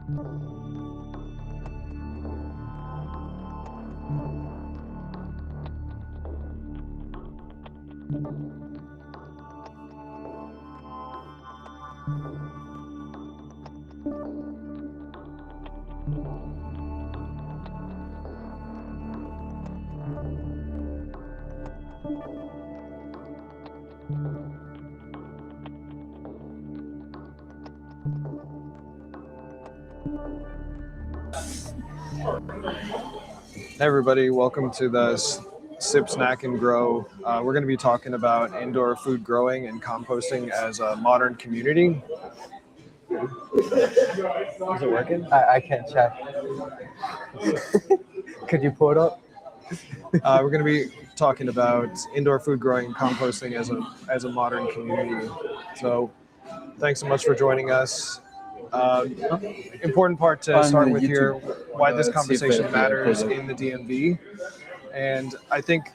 Hey everybody, welcome to the Sip, Snack, and Grow. We're going to be talking about indoor food growing and composting as a modern community. Is it working? I can't check. Could you pull it up? We're going to be talking about indoor food growing and composting as a modern community. So thanks so much for joining us. Important part to start with here, why this conversation matters in the DMV. And I think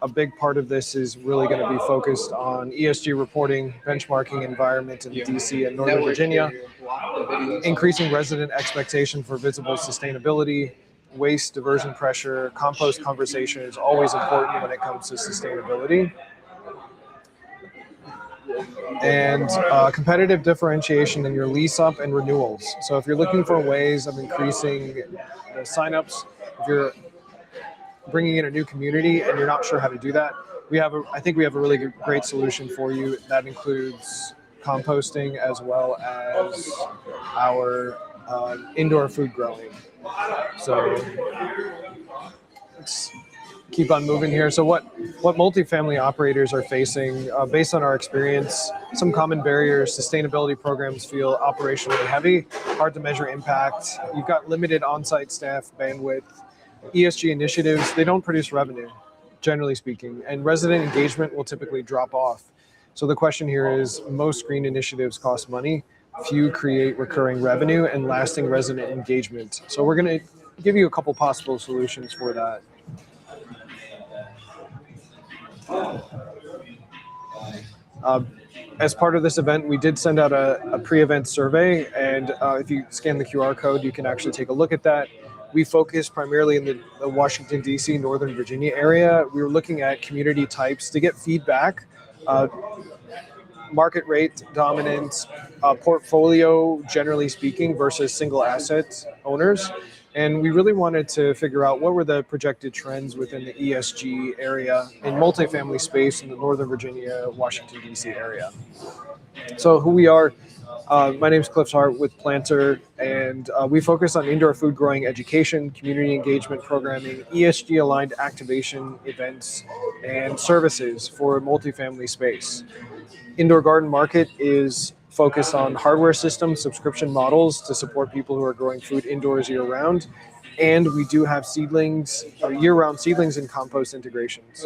a big part of this is really going to be focused on ESG reporting, benchmarking environment in DC and Northern Virginia, increasing resident expectation for visible sustainability, waste diversion pressure, compost conversation is always important when it comes to sustainability. And competitive differentiation in your lease up and renewals. So if you're looking for ways of increasing signups, if you're bringing in a new community and you're not sure how to do that, I think we have a really great solution for you that includes composting as well as our indoor food growing. So let's keep on moving here. So what multifamily operators are facing, based on our experience, some common barriers: sustainability programs feel operationally heavy, hard to measure impact. You've got limited on-site staff bandwidth. ESG initiatives, they don't produce revenue, generally speaking, and resident engagement will typically drop off. So the question here is, most green initiatives cost money, few create recurring revenue and lasting resident engagement. So we're going to give you a couple possible solutions for that. As part of this event, we did send out a pre-event survey, and if you scan the QR code, you can actually take a look at that. We focus primarily in the Washington, D.C., Northern Virginia area. We were looking at community types to get feedback, market rate dominant, portfolio, generally speaking, versus single asset owners. And we really wanted to figure out what were the projected trends within the ESG area in multifamily space in the Northern Virginia, Washington, D.C. area. So who we are, my name is Cliff Hart with Planter, and we focus on indoor food growing education, community engagement programming, ESG aligned activation events, and services for multifamily space. Indoor Garden Market is focused on hardware systems, subscription models to support people who are growing food indoors year-round. And we do have seedlings, year-round seedlings and compost integrations.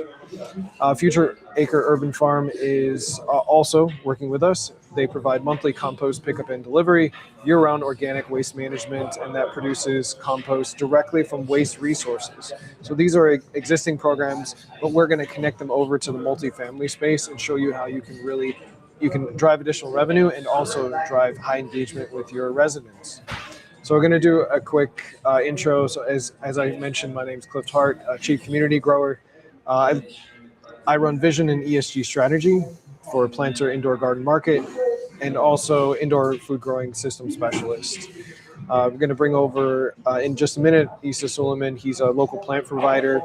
Future Acre Urban Farm is also working with us. They provide monthly compost pickup and delivery, year-round organic waste management, and that produces compost directly from waste resources. So these are existing programs, but we're going to connect them over to the multifamily space and show you how you can drive additional revenue and also drive high engagement with your residents. So we're going to do a quick intro. So as I mentioned, my name is Cliff Hart, Chief Community Grower. I run vision and ESG strategy for Planter Indoor Garden Market and also indoor food growing system specialist. We're going to bring over in just a minute Issa Suleiman. He's a local plant provider,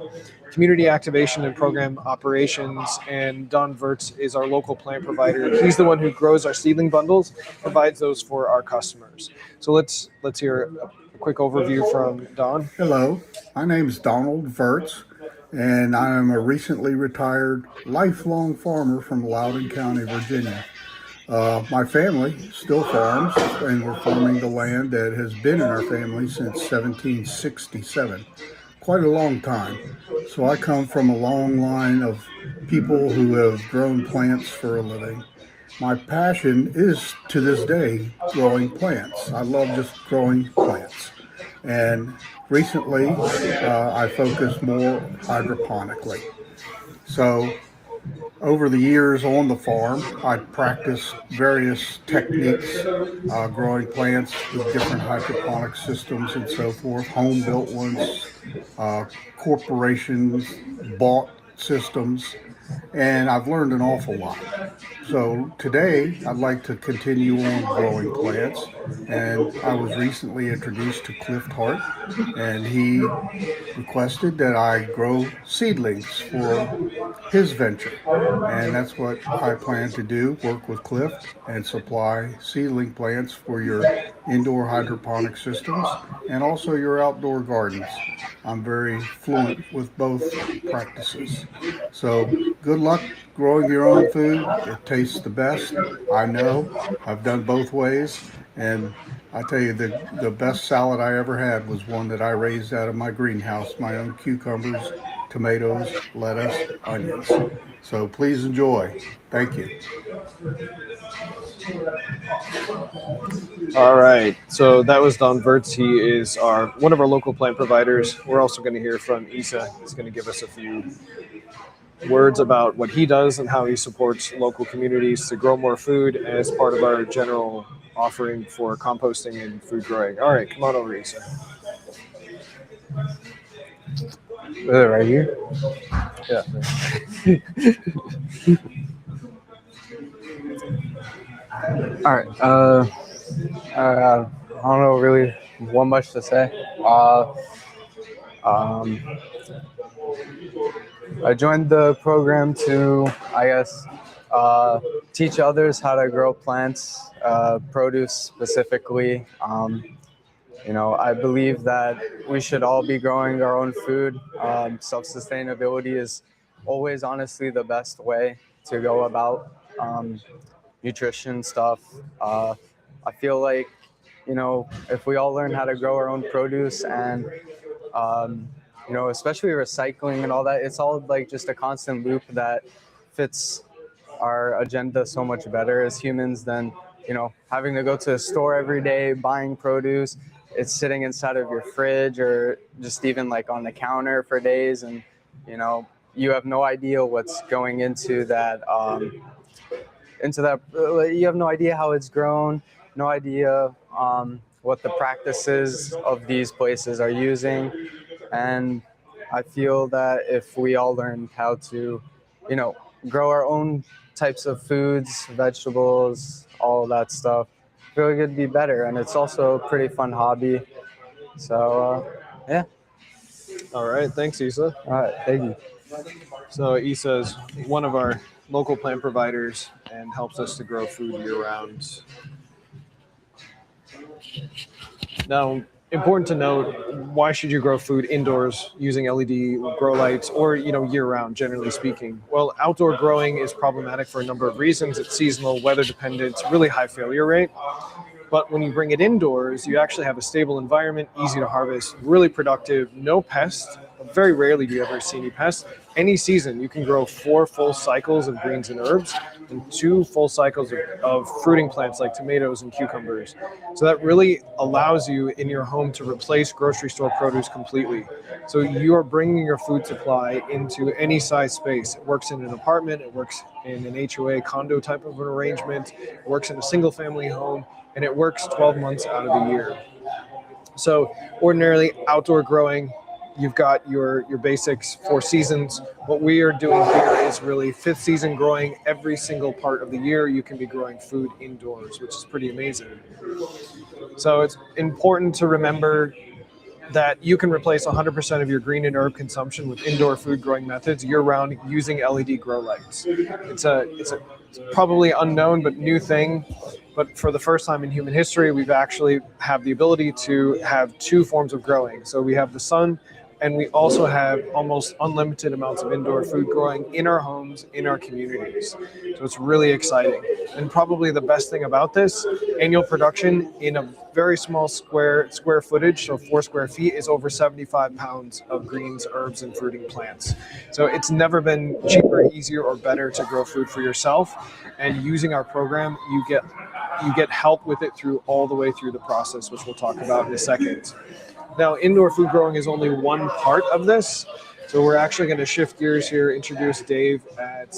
community activation and program operations, and Don Vertz is our local plant provider. He's the one who grows our seedling bundles, provides those for our customers. So let's hear a quick overview from Don. Hello, my name is Donald Vertz, and I am a recently retired lifelong farmer from Loudoun County, Virginia. My family still farms, and we're farming the land that has been in our family since 1767. Quite a long time. So I come from a long line of people who have grown plants for a living. My passion is, to this day, growing plants. I love just growing plants. And recently, I focus more hydroponically. So Over the years on the farm, I practiced various techniques, growing plants with different hydroponic systems and so forth, home built ones, uh, corporations bought systems, and I've learned an awful lot. So today I'd like to continue on growing plants, and I was recently introduced to Cliff Hart, and he requested that I grow seedlings for his venture. And that's what I plan to do, work with Cliff and supply seedling plants for your indoor hydroponic systems and also your outdoor gardens. I'm very fluent with both practices. So good luck growing your own food. It tastes the best. I know. I've done both ways. And I tell you, the best salad I ever had was one that I raised out of my greenhouse, my own cucumbers, tomatoes, lettuce, onions. So please enjoy. Thank you. All right. So that was Don Vertz. He is one of our local plant providers. We're also going to hear from Isa. He's going to give us a few words about what he does and how he supports local communities to grow more food as part of our general offering for composting and food growing. All right, come on over, Isa. Right here? Yeah. All right. I don't know really what much to say. I joined the program to, I guess, teach others how to grow plants, produce specifically. I believe that we should all be growing our own food. Self-sustainability is always, honestly, the best way to go about nutrition stuff. I feel like, if we all learn how to grow our own produce and, especially recycling and all that, it's all like just a constant loop that fits our agenda so much better as humans than, having to go to a store every day, buying produce. It's sitting inside of your fridge or just even like on the counter for days. And, you have no idea what's going into that, you have no idea how it's grown, no idea what the practices of these places are using. And I feel that if we all learned how to, grow our own types of foods, vegetables, all of that stuff, I feel like it'd be better. And it's also a pretty fun hobby. So, yeah. All right, thanks, Isa. All right, thank you. So Isa is one of our local plant providers and helps us to grow food year-round. Now, important to note, why should you grow food indoors using LED grow lights or, year-round, generally speaking? Well, outdoor growing is problematic for a number of reasons. It's seasonal, weather dependent, really high failure rate. But when you bring it indoors, you actually have a stable environment, easy to harvest, really productive, no pests. Very rarely do you ever see any pests. Any season, you can grow 4 full cycles of greens and herbs and 2 full cycles of fruiting plants like tomatoes and cucumbers. So that really allows you in your home to replace grocery store produce completely. So you are bringing your food supply into any size space. It works in an apartment, it works in an HOA condo type of an arrangement, it works in a single family home, and it works 12 months out of the year. So ordinarily outdoor growing, you've got your basics 4 seasons. What we are doing here is really 5th season growing every single part of the year. You can be growing food indoors, which is pretty amazing. So it's important to remember that you can replace 100% of your green and herb consumption with indoor food growing methods year-round using LED grow lights. It's probably unknown but new thing, but for the first time in human history, we've actually have the ability to have 2 forms of growing. So we have the sun, and we also have almost unlimited amounts of indoor food growing in our homes, in our communities. So it's really exciting. And probably the best thing about this, annual production in a very small square footage, so 4 square feet, is over 75 pounds of greens, herbs, and fruiting plants. So it's never been cheaper, easier, or better to grow food for yourself. And using our program, you get help with it all the way through the process, which we'll talk about in a second. Now, indoor food growing is only one part of this. So we're actually going to shift gears here, introduce Dave at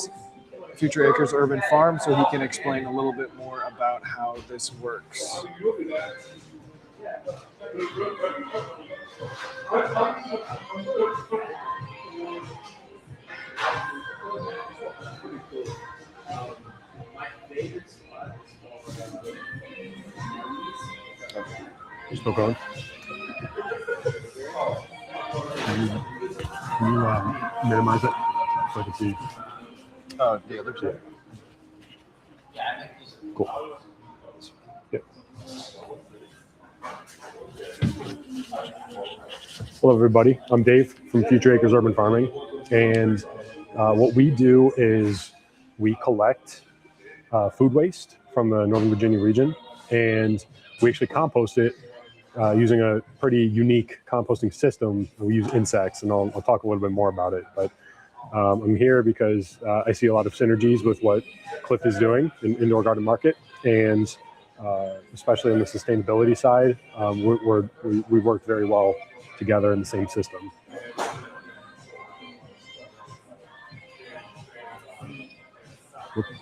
Future Acres Urban Farm so he can explain a little bit more about how this works. Still going? Can you minimize it so I can see? The other two. Cool. Yeah. Hello, everybody. I'm Dave from Future Acres Urban Farming, and what we do is we collect food waste from the Northern Virginia region, and we actually compost it using a pretty unique composting system. We use insects, and I'll talk a little bit more about it. But I'm here because I see a lot of synergies with what Cliff is doing in indoor garden market, and especially on the sustainability side, we work very well together in the same system.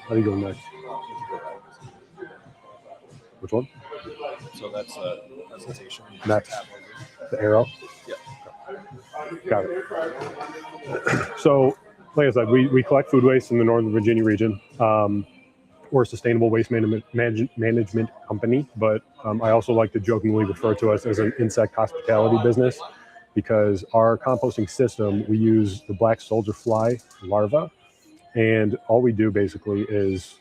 How do you go next? Which one? So that's a presentation. Next. The arrow? Yeah. Got it. So, like I said, we collect food waste in the Northern Virginia region. We're a sustainable waste management company, but I also like to jokingly refer to us as an insect hospitality business because our composting system, we use the black soldier fly larva, and all we do basically is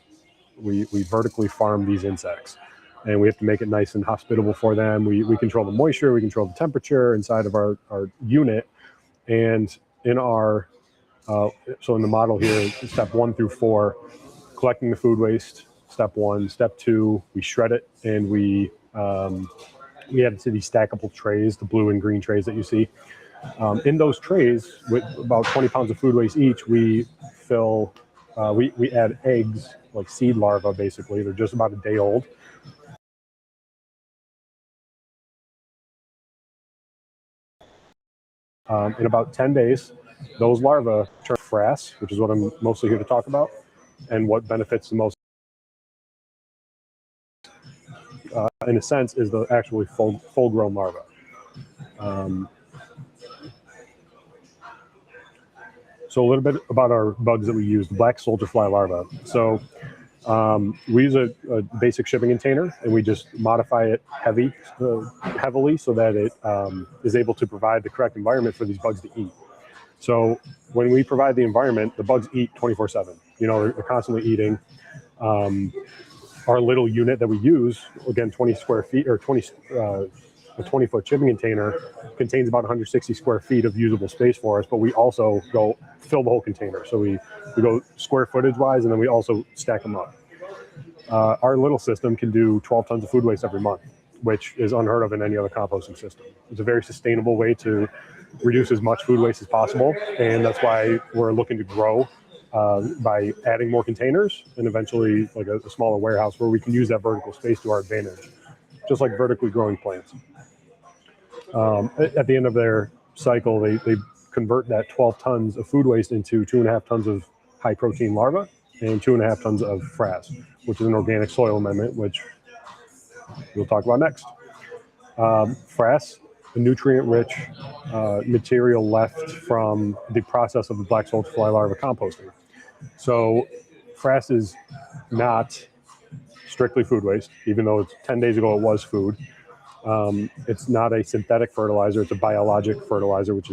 we vertically farm these insects. And we have to make it nice and hospitable for them. We control the moisture, we control the temperature inside of our unit. And in our, so in the model here, step 1 through 4, collecting the food waste, step 1. Step 2, we shred it, and we have these stackable trays, the blue and green trays that you see. In those trays, with about 20 pounds of food waste each, we fill, we add eggs, like seed larvae basically. They're just about a day old. In about 10 days, those larvae turn frass, which is what I'm mostly here to talk about, and what benefits the most, in a sense, is the actually full-grown larva. So a little bit about our bugs that we use, the black soldier fly larva. So we use a basic shipping container, and we just modify it heavily so that it is able to provide the correct environment for these bugs to eat. So when we provide the environment, the bugs eat 24/7. You know, they're constantly eating. Our little unit that we use, again, 20 square feet or a 20-foot shipping container contains about 160 square feet of usable space for us, but we also go fill the whole container. So we go square footage wise, and then we also stack them up. Our little system can do 12 tons of food waste every month, which is unheard of in any other composting system. It's a very sustainable way to reduce as much food waste as possible, and that's why we're looking to grow by adding more containers and eventually like a smaller warehouse where we can use that vertical space to our advantage, just like vertically growing plants. At the end of their cycle, they convert that 12 tons of food waste into 2.5 tons of high protein larvae and 2.5 tons of frass, which is an organic soil amendment, which we'll talk about next. Frass, a nutrient-rich material left from the process of the black soldier fly larva composting. So frass is not strictly food waste, even though it's 10 days ago it was food. It's not a synthetic fertilizer; it's a biologic fertilizer, which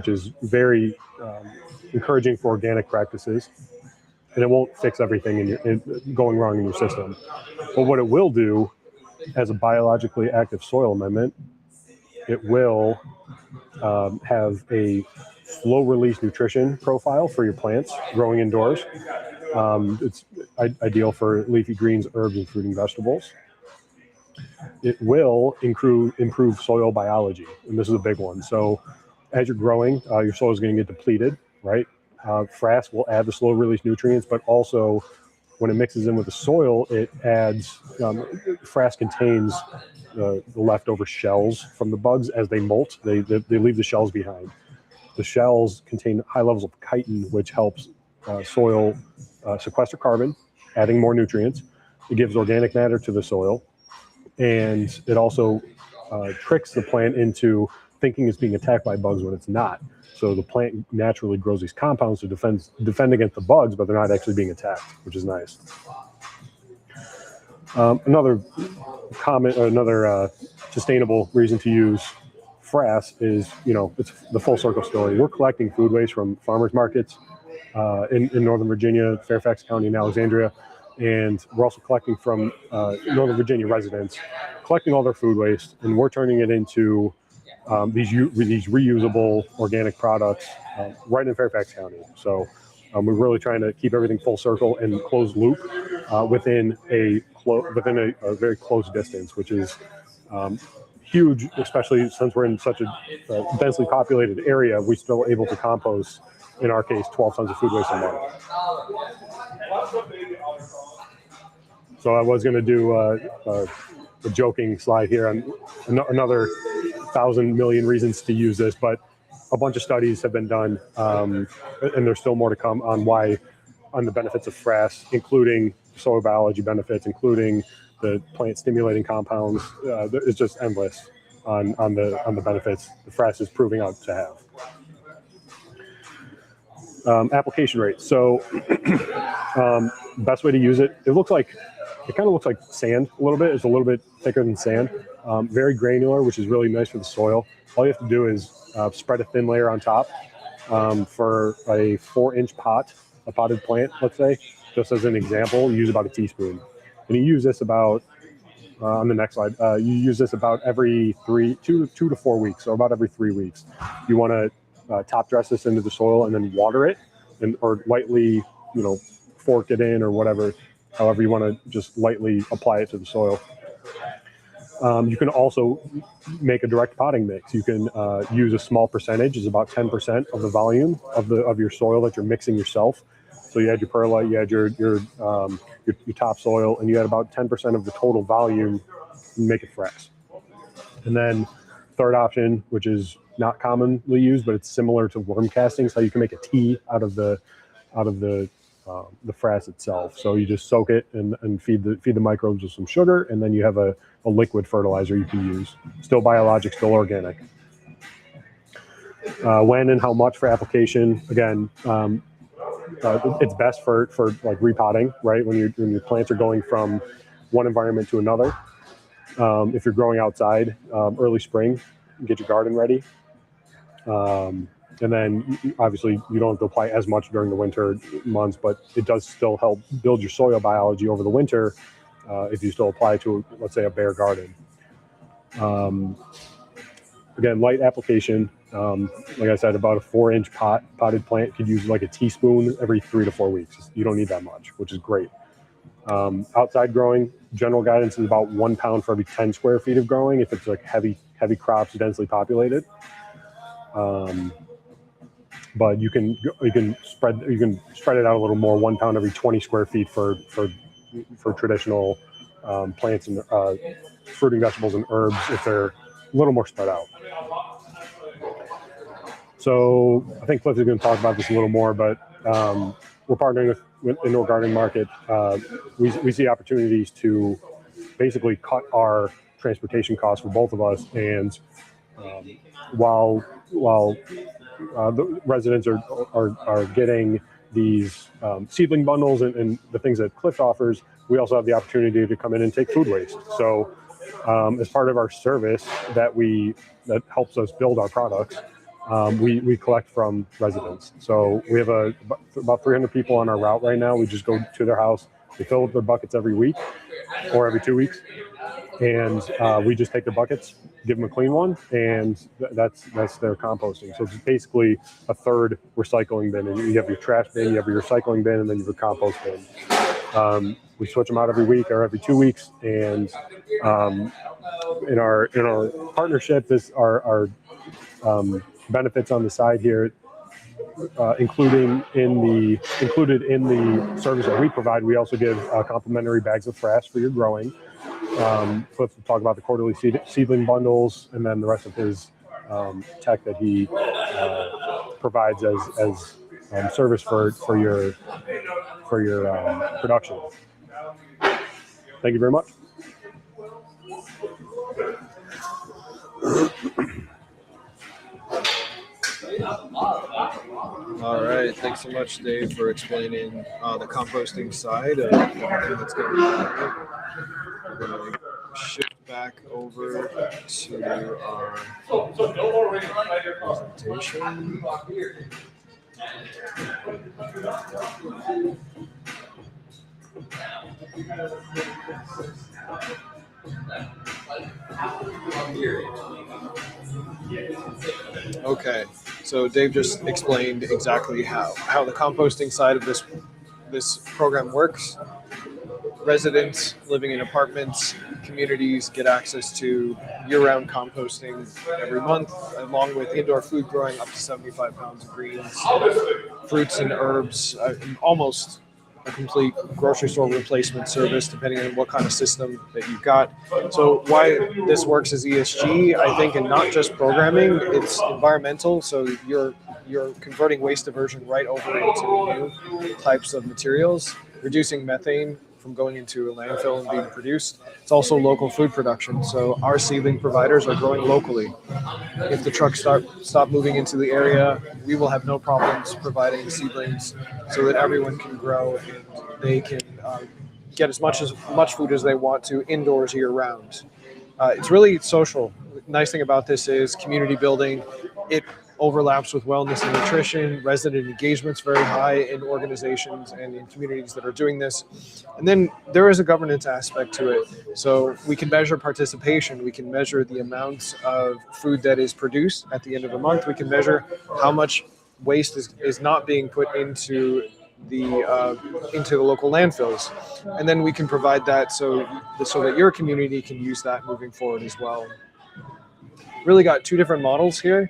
is very encouraging for organic practices. And it won't fix everything going wrong in your system. But what it will do, as a biologically active soil amendment, it will have a slow release nutrition profile for your plants growing indoors. It's ideal for leafy greens, herbs, and fruiting vegetables. It will improve soil biology, and this is a big one. So as you're growing, your soil is going to get depleted, right? Frass will add the slow release nutrients, but also when it mixes in with the soil, it adds, frass contains the leftover shells from the bugs as they molt. They leave the shells behind. The shells contain high levels of chitin, which helps soil sequester carbon, adding more nutrients. It gives organic matter to the soil, and it also tricks the plant into thinking it's being attacked by bugs when it's not. So the plant naturally grows these compounds to defend against the bugs, but they're not actually being attacked, which is nice. Another sustainable reason to use frass is, it's the full circle story. We're collecting food waste from farmers markets in Northern Virginia, Fairfax County, and Alexandria. And we're also collecting from Northern Virginia residents, collecting all their food waste, and we're turning it into these reusable organic products right in Fairfax County. So we're really trying to keep everything full circle and closed loop within a very close distance, which is huge, especially since we're in such a densely populated area. We're still able to compost, in our case, 12 tons of food waste a month. So I was going to do a joking slide here on another 1,000 million reasons to use this, but a bunch of studies have been done, and there's still more to come on the benefits of frass, including soil biology benefits, including the plant stimulating compounds. It's just endless on the benefits the frass is proving out to have. Application rate. So best way to use it. It kind of looks like sand a little bit. It's a little bit thicker than sand. Very granular, which is really nice for the soil. All you have to do is spread a thin layer on top. For a 4-inch pot, a potted plant, let's say, just as an example, you use about a teaspoon. And you use this about, on the next slide, you use this about every 2 to 4 weeks, so about every 3 weeks. You want to top dress this into the soil and then water it, or lightly, fork it in or whatever, however you want to just lightly apply it to the soil. You can also make a direct potting mix. You can use a small percentage, is about 10% of the volume of your soil that you're mixing yourself. So you add your perlite, you add your topsoil, and you add about 10% of the total volume, and make it frass. And then third option, which is not commonly used, but it's similar to worm castings, how you can make a tea out of the frass itself. So you just soak it and feed the microbes with some sugar, and then you have a liquid fertilizer you can use. Still biologic, still organic. When and how much for application? Again, it's best for like repotting, right? When your plants are going from one environment to another. If you're growing outside, early spring, get your garden ready. And then obviously you don't have to apply as much during the winter months, but it does still help build your soil biology over the winter if you still apply to, let's say, a bare garden. Again, light application. Like I said, about a 4-inch potted plant could use like a teaspoon every 3 to 4 weeks. You don't need that much, which is great. Outside growing, general guidance is about 1 pound for every 10 square feet of growing if it's like heavy crops, densely populated. But you can spread it out a little more, 1 pound every 20 square feet for traditional plants and fruiting vegetables and herbs if they're a little more spread out. So I think Cliff is going to talk about this a little more, but we're partnering with Indoor Gardening Market. We see opportunities to basically cut our transportation costs for both of us, and while the residents are getting these seedling bundles and the things that Cliff offers, we also have the opportunity to come in and take food waste. So as part of our service that helps us build our products, we collect from residents. So we have about 300 people on our route right now. We just go to their house. They fill up their buckets every week or every 2 weeks. And we just take the buckets, give them a clean one, and that's their composting. So it's basically a third recycling bin. And you have your trash bin, you have your recycling bin, and then you have your compost bin. We switch them out every week or every 2 weeks. And in our partnership, our benefits on the side here, included in the service that we provide, we also give complimentary bags of frass for your growing. Cliff will talk about the quarterly seedling bundles, and then the rest of his tech that he provides as service for your production. Thank you very much. All right, thanks so much, Dave, for explaining the composting side of everything that's going on. We're going to shift back over to our presentation. Okay, so Dave just explained exactly how the composting side of this program works. Residents living in apartments, communities get access to year-round composting every month, along with indoor food growing up to 75 pounds of greens, fruits and herbs, almost a complete grocery store replacement service, depending on what kind of system that you've got. So why this works as ESG, I think, and not just programming, it's environmental. So you're converting waste diversion right over into new types of materials, reducing methane from going into a landfill and being produced. It's also local food production. So our seedling providers are growing locally. If the trucks stop moving into the area, we will have no problems providing seedlings so that everyone can grow and they can get as much food as they want to indoors year round. It's really social. The nice thing about this is community building. It overlaps with wellness and nutrition. Resident engagement's very high in organizations and in communities that are doing this. And then there is a governance aspect to it. So we can measure participation. We can measure the amount of food that is produced at the end of the month. We can measure how much waste is not being put into the local landfills. And then we can provide that so that your community can use that moving forward as well. Really got two different models here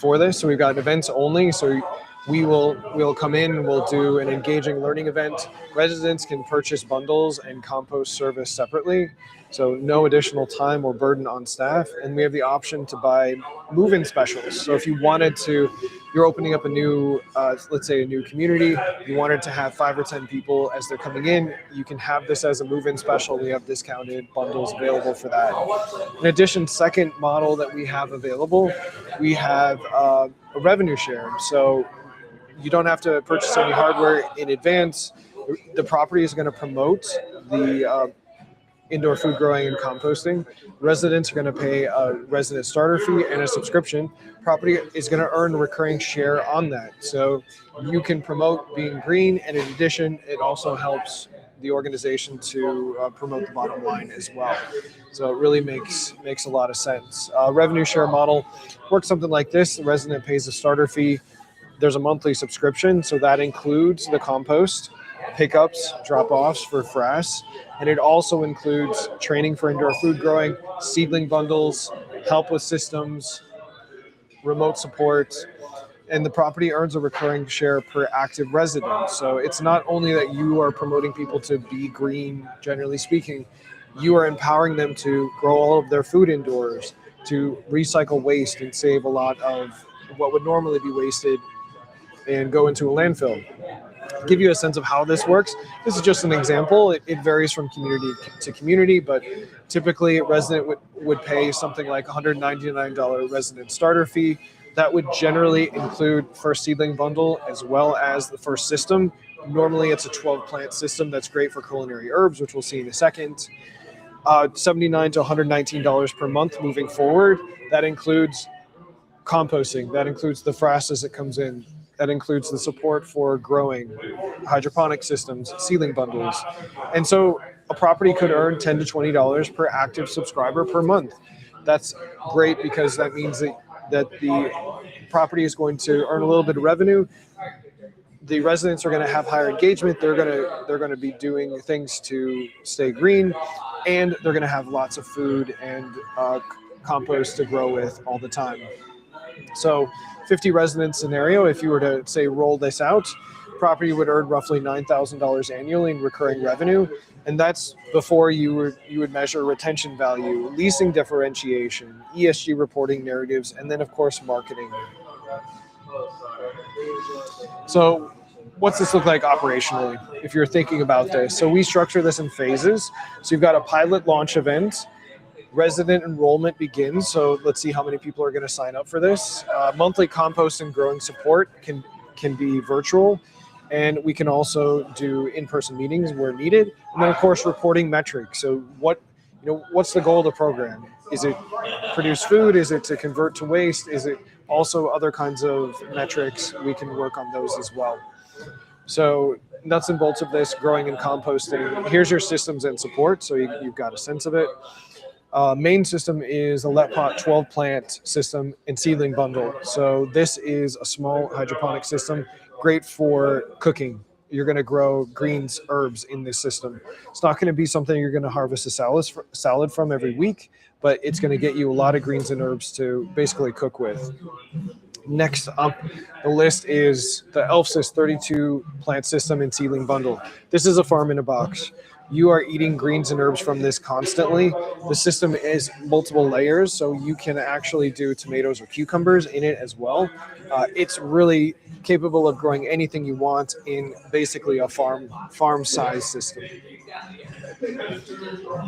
for this. So we've got events only. So we'll come in, we'll do an engaging learning event. Residents can purchase bundles and compost service separately. So no additional time or burden on staff. And we have the option to buy move-in specials. So if you wanted to, you're opening up a new, let's say a new community, you wanted to have 5 or 10 people as they're coming in, you can have this as a move-in special. We have discounted bundles available for that. In addition, second model that we have available, we have a revenue share. So you don't have to purchase any hardware in advance. The property is going to promote the indoor food growing and composting. Residents are going to pay a resident starter fee and a subscription. Property is going to earn a recurring share on that. So you can promote being green, and in addition, it also helps the organization to promote the bottom line as well. So it really makes a lot of sense. Revenue share model works something like this. The resident pays a starter fee. There's a monthly subscription, so that includes the compost, pickups, drop-offs for frass, and it also includes training for indoor food growing, seedling bundles, help with systems, remote support, and the property earns a recurring share per active resident. So it's not only that you are promoting people to be green, generally speaking, you are empowering them to grow all of their food indoors, to recycle waste and save a lot of what would normally be wasted and go into a landfill. Give you a sense of how this works. This is just an example. It varies from community to community, but typically a resident would pay something like $199 resident starter fee. That would generally include first seedling bundle as well as the first system. Normally it's a 12 plant system that's great for culinary herbs, which we'll see in a second. $79 to $119 per month moving forward. That includes composting. That includes the frass as it comes in. That includes the support for growing, hydroponic systems, seedling bundles. And so a property could earn $10 to $20 per active subscriber per month. That's great because that means that the property is going to earn a little bit of revenue. The residents are going to have higher engagement. They're going to be doing things to stay green, and they're going to have lots of food and compost to grow with all the time. So 50 resident scenario, if you were to say roll this out, property would earn roughly $9,000 annually in recurring revenue. And that's before you would measure retention value, leasing differentiation, ESG reporting narratives, and then of course marketing. So what's this look like operationally if you're thinking about this? So we structure this in phases. So you've got a pilot launch event. Resident enrollment begins. So let's see how many people are going to sign up for this. Monthly compost and growing support can be virtual, and we can also do in-person meetings where needed. And then of course reporting metrics. So what's the goal of the program? Is it produce food? Is it to convert to waste? Is it also other kinds of metrics? We can work on those as well. So nuts and bolts of this, growing and composting. Here's your systems and support, so you've got a sense of it. Main system is a Let Pot 12 plant system and seedling bundle. So this is a small hydroponic system, great for cooking. You're going to grow greens, herbs in this system. It's not going to be something you're going to harvest a salad from every week, but it's going to get you a lot of greens and herbs to basically cook with. Next up the list is the ElfSys 32 plant system and seedling bundle. This is a farm in a box. You are eating greens and herbs from this constantly. The system is multiple layers, so you can actually do tomatoes or cucumbers in it as well. It's really capable of growing anything you want in basically a farm size system.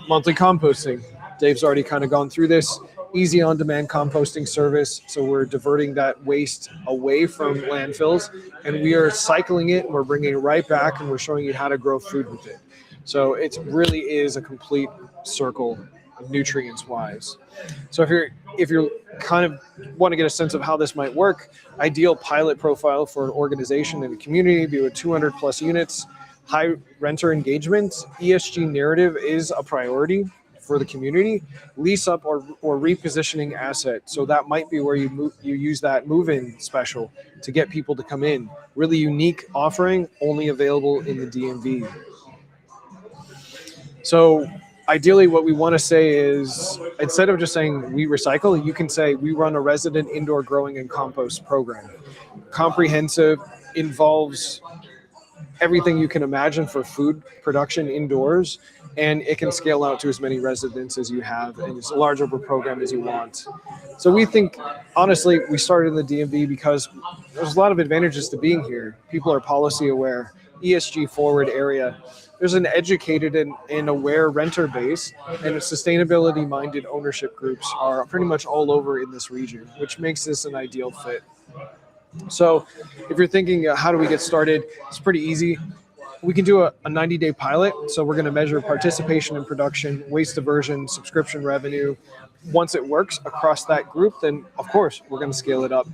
Monthly composting. Dave's already kind of gone through this. Easy on-demand composting service. So we're diverting that waste away from landfills, and we are cycling it, and we're bringing it right back, and we're showing you how to grow food with it. So it really is a complete circle, nutrients wise. So if you're kind of want to get a sense of how this might work, ideal pilot profile for an organization and a community, be with 200 plus units, high renter engagement, ESG narrative is a priority for the community, lease up or repositioning asset. So that might be where you use that move-in special to get people to come in. Really unique offering, only available in the DMV. So ideally what we want to say is, instead of just saying we recycle, you can say we run a resident indoor growing and compost program. Comprehensive, involves everything you can imagine for food production indoors, and it can scale out to as many residents as you have, and it's a large of a program as you want. So we think, honestly, we started in the DMV because there's a lot of advantages to being here. People are policy aware, ESG forward area. There's an educated and aware renter base, and sustainability minded ownership groups are pretty much all over in this region, which makes this an ideal fit. So if you're thinking, how do we get started? It's pretty easy. We can do a 90-day pilot. So we're going to measure participation in production, waste diversion, subscription revenue. Once it works across that group, then of course we're going to scale it up.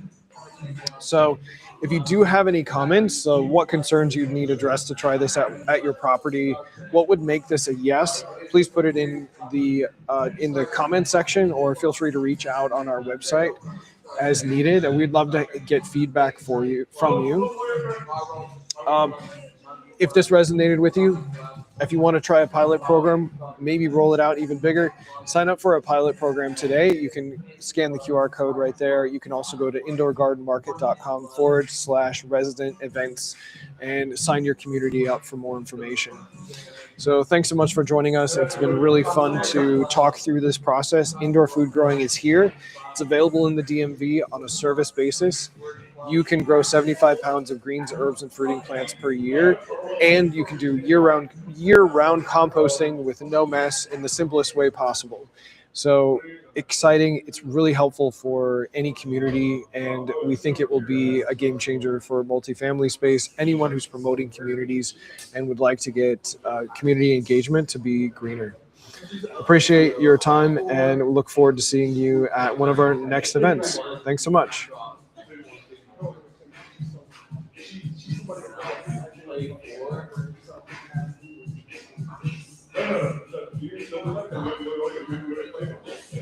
So if you do have any comments, what concerns you need addressed to try this at your property, what would make this a yes, please put it in the comment section, or feel free to reach out on our website as needed, and we'd love to get feedback from you. If this resonated with you, if you want to try a pilot program, maybe roll it out even bigger, sign up for a pilot program today. You can scan the QR code right there. You can also go to indoorgardenmarket.com/resident events and sign your community up for more information. So thanks so much for joining us. It's been really fun to talk through this process. Indoor food growing is here. It's available in the DMV on a service basis. You can grow 75 pounds of greens, herbs, and fruiting plants per year, and you can do year-round composting with no mess in the simplest way possible. So exciting. It's really helpful for any community, and we think it will be a game changer for multifamily space. Anyone who's promoting communities and would like to get community engagement to be greener. Appreciate your time and look forward to seeing you at one of our next events. Thanks so much.